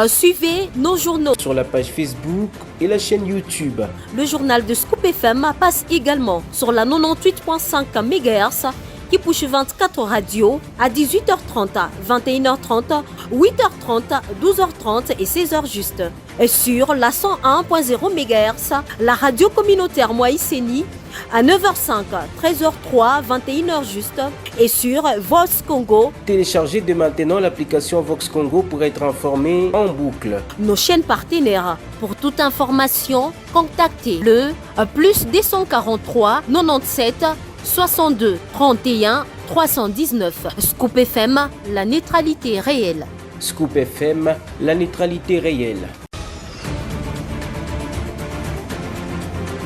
Suivez nos journaux sur la page Facebook et la chaîne YouTube. Le journal de Scoop FM passe également sur la 98.5 MHz qui push 24 radios à 18h30, 21h30, 8h30, 12h30 et 16h juste. Et sur la 101.0 MHz, la radio communautaire Moïseni à 9h05, 13h03, 21h juste et sur Vox Congo. Téléchargez dès maintenant l'application Vox Congo pour être informé en boucle. Nos chaînes partenaires. Pour toute information, contactez le plus 243 97 62 31 319. Scoop FM, la neutralité réelle. Scoop FM, la neutralité réelle.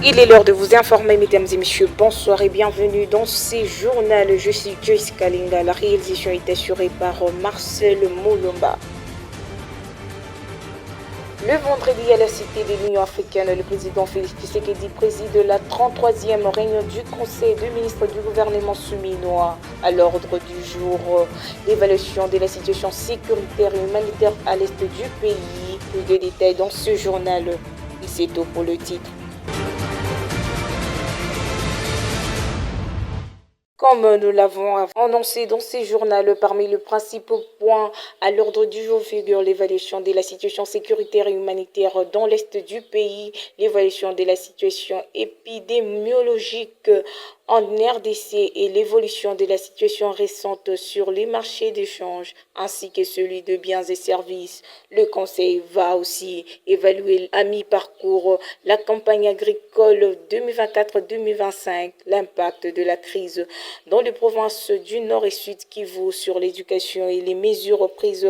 Il est l'heure de vous informer, mesdames et messieurs. Bonsoir et bienvenue dans ces journaux. Je suis Joyce Kalinga. La réalisation est assurée par Marcel Moulomba. Le vendredi à la Cité de l'Union africaine, le président Félix Tshisekedi préside la 33e réunion du Conseil de ministres du gouvernement souminois. À l'ordre du jour, l'évaluation de la situation sécuritaire et humanitaire à l'est du pays. Plus de détails dans ce journal. Et c'est tout pour le titre. Comme nous l'avons annoncé dans ces journaux, parmi les principaux points à l'ordre du jour figure l'évaluation de la situation sécuritaire et humanitaire dans l'est du pays, l'évaluation de la situation épidémiologique en RDC et l'évolution de la situation récente sur les marchés d'échange ainsi que celui de biens et services. Le Conseil va aussi évaluer à mi-parcours la campagne agricole 2024-2025, l'impact de la crise dans les provinces du Nord et Sud Kivu sur l'éducation et les mesures prises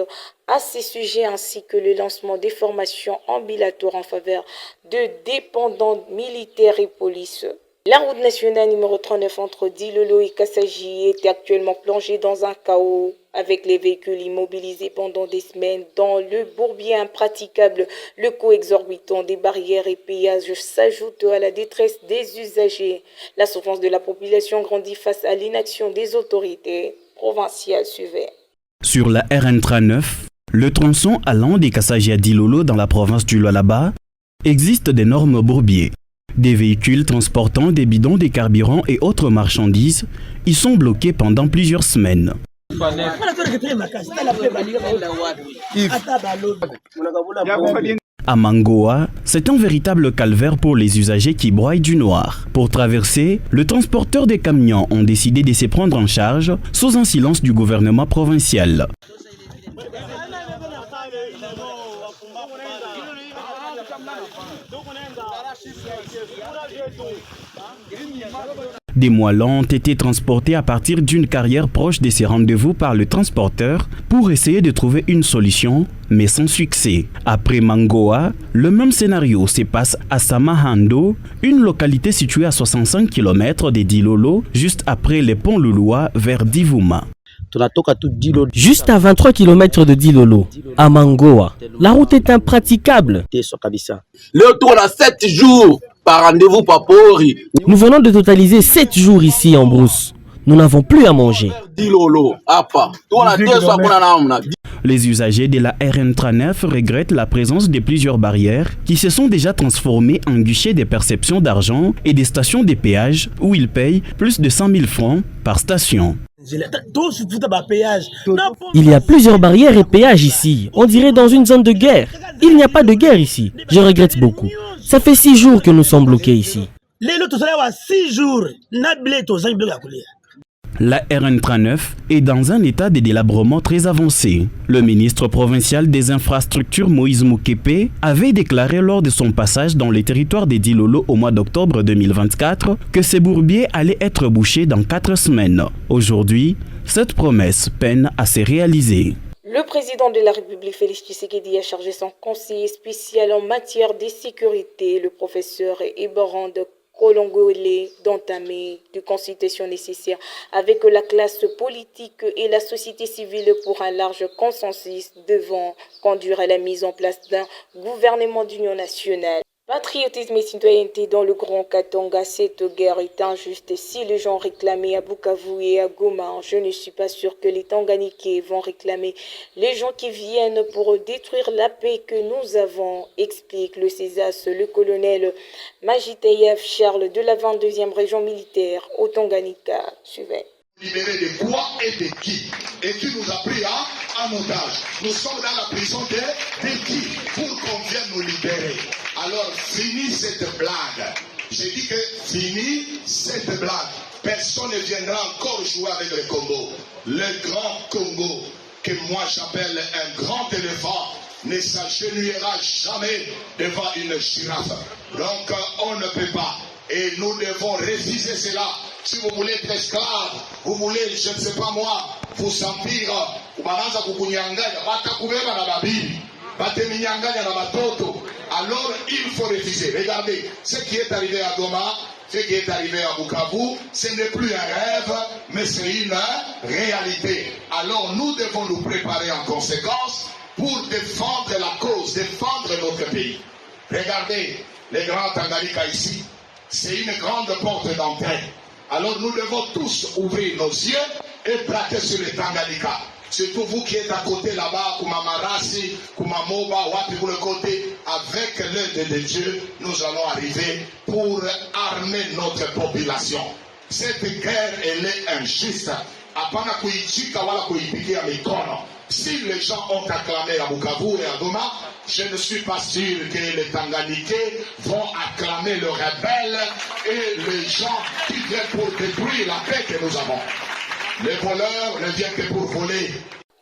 à ces sujets ainsi que le lancement des formations ambulatoires en faveur de dépendants militaires et police. La route nationale numéro 39 entre Dilolo et Kassaji est actuellement plongée dans un chaos avec les véhicules immobilisés pendant des semaines dans le bourbier impraticable. Le coût exorbitant des barrières et péages s'ajoute à la détresse des usagers. La souffrance de la population grandit face à l'inaction des autorités provinciales suivait. Sur la RN39, le tronçon allant des Kassaji à Dilolo dans la province du Lualaba, existe d'énormes bourbiers. Des véhicules transportant des bidons de carburant et autres marchandises y sont bloqués pendant plusieurs semaines. À Mangoa, c'est un véritable calvaire pour les usagers qui broient du noir. Pour traverser, le transporteur des camions ont décidé de se prendre en charge sous un silence du gouvernement provincial. Des moellons ont été transportés à partir d'une carrière proche de ces rendez-vous par le transporteur pour essayer de trouver une solution, mais sans succès. Après Mangoa, le même scénario se passe à Samahando, une localité située à 65 km de Dilolo, juste après les ponts Louloua vers Divuma. Juste à 23 km de Dilolo, à Mangoa, la route est impraticable. Le tour a 7 jours par rendez-vous Papori. Nous venons de totaliser 7 jours ici en brousse. Nous n'avons plus à manger. Les usagers de la RN39 regrettent la présence de plusieurs barrières qui se sont déjà transformées en guichets de perception d'argent et des stations de péage où ils payent plus de 100 000 francs par station. Il y a plusieurs barrières et péages ici. On dirait dans une zone de guerre. Il n'y a pas de guerre ici. Je regrette beaucoup. Ça fait 6 jours que nous sommes bloqués ici. La RN39 est dans un état de délabrement très avancé. Le ministre provincial des infrastructures Moïse Moukepe avait déclaré lors de son passage dans les territoires des Dilolo au mois d'octobre 2024 que ces bourbiers allaient être bouchés dans 4 semaines. Aujourd'hui, cette promesse peine à se réaliser. Le président de la République, Félix Tshisekedi, a chargé son conseiller spécial en matière de sécurité, le professeur Eborand Kolongolé, d'entamer des consultations nécessaires avec la classe politique et la société civile pour un large consensus devant conduire à la mise en place d'un gouvernement d'union nationale. Patriotisme et citoyenneté dans le Grand Katanga, cette guerre est injuste. Si les gens réclamaient à Bukavu et à Goma, je ne suis pas sûr que les Tanganiquais vont réclamer les gens qui viennent pour détruire la paix que nous avons, explique le CESAS, le colonel Majitayev Charles de la 22e région militaire au Tanganyika. Suivez. Libérer de quoi et de qui? Et tu nous as pris en otage. Nous sommes dans la prison de qui? Pour qu'on vienne nous libérer. Alors, fini cette blague. J'ai dit que fini cette blague. Personne ne viendra encore jouer avec le Congo. Le grand Congo, que moi j'appelle un grand éléphant, ne s'agenouillera jamais devant une girafe. Donc, on ne peut pas. Et nous devons refuser cela. Si vous voulez être esclave, vous voulez, je ne sais pas moi, vous sentir, alors il faut refuser. Regardez, ce qui est arrivé à Goma, ce qui est arrivé à Bukavu, ce n'est plus un rêve, mais c'est une réalité. Alors nous devons nous préparer en conséquence pour défendre la cause, défendre notre pays. Regardez, les grands Tanganyika ici, c'est une grande porte d'entrée. Alors nous devons tous ouvrir nos yeux et braquer sur les Tanganyika. Surtout vous qui êtes à côté là-bas, Kumamarasi, Kumamoba, Wapi pour le côté, avec l'aide de Dieu, nous allons arriver pour armer notre population. Cette guerre, elle est injuste. Apana kuichika wala kuipigia mikono. Si les gens ont acclamé à Bukavu et à Goma, je ne suis pas sûr que les Tanganiquais vont acclamer le rebelle et les gens qui viennent pour détruire la paix que nous avons. Les voleurs ne viennent que pour voler.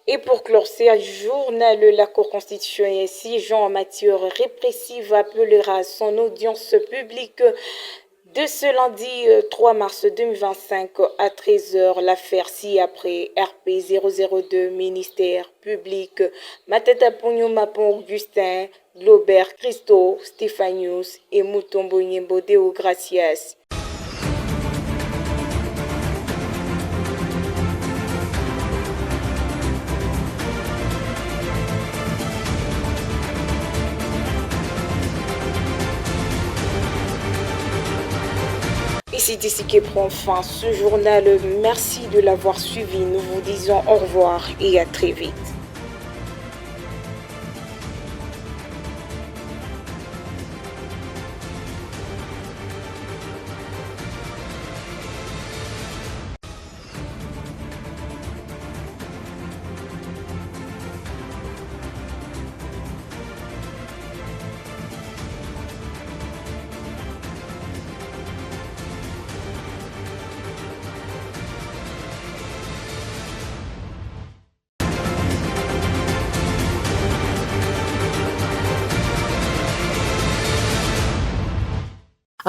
Et pour clore ce journal, la Cour constitutionnelle, 6 gens en matière répressive, appellera à son audience publique de ce lundi 3 mars 2025 à 13h, l'affaire ci-après RP 002, ministère public, Matata Pogno Mapon Augustin, Globert Christo, Stéphanius et Mutombo Nyembo Deo Gracias. Et c'est ici que prend fin ce journal. Merci de l'avoir suivi. Nous vous disons au revoir et à très vite.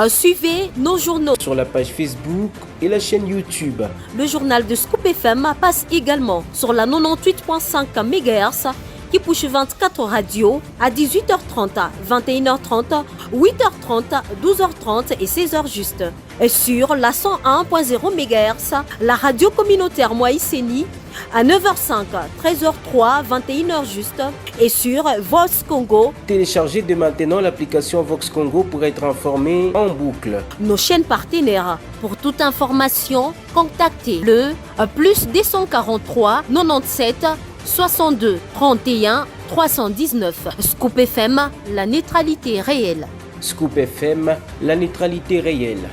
Suivez nos journaux sur la page Facebook et la chaîne YouTube. Le journal de Scoop FM passe également sur la 98.5 MHz qui push 24 radios à 18h30, 21h30, 8h30, 12h30 et 16h juste. Et sur la 101.0 MHz, la radio communautaire Moïseni à 9h05, 13h03, 21h juste et sur Vox Congo. Téléchargez dès maintenant l'application Vox Congo pour être informé en boucle. Nos chaînes partenaires. Pour toute information, contactez le plus 243 97 62 31 319. Scoop FM, la neutralité réelle. Scoop FM, la neutralité réelle.